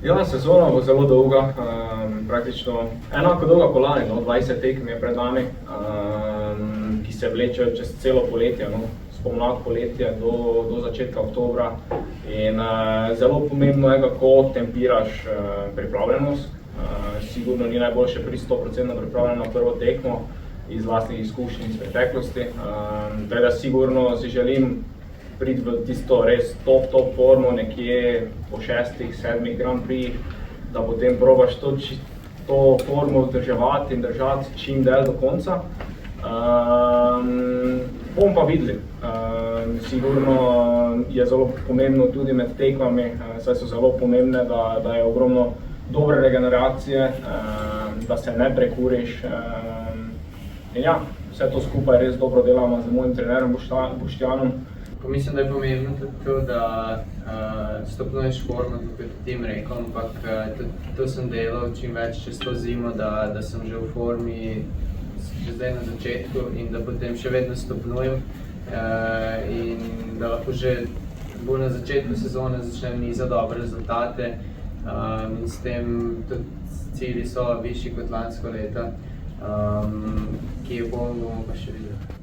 Ja, sezona bo zelo dolga, praktično enako dolga kot lani, 20 tekem je pred nami, ki se vlečejo čez celo poletje, spomlad poletje do začetka oktobra. In zelo pomembno je, kako tempiraš pripravljenost. Sigurno ni najboljše pri 100% pripravljen na prvo tekmo iz vlastnih izkušenj iz preteklosti. Tako da sigurno si želim priti v tisto res top formo nekje po 6-7 Grand Prix, da potem probaš to formo vzdrževati in držati čim dlje do konca. Bomo pa videli. Sigurno je zelo pomembno tudi med tekmami, saj so zelo pomembne, da je ogromno dobre regeneracije, da se ne prekuriš. In ja, vse to skupaj res dobro delamo z mojim trenerom Boštjanom. Mislim, da je pomembno tudi to, da stopnjuješ formo, kot je Tim rekel, ampak to sem delal čim več čez to zimo, da sem že v formi že zdaj na začetku in da potem še vedno stopnjujem in da lahko že bolj na začetku sezone začnem nizati dobre rezultate in s tem tudi cilji so višji kot lansko leto, ki jo bomo pa še videli.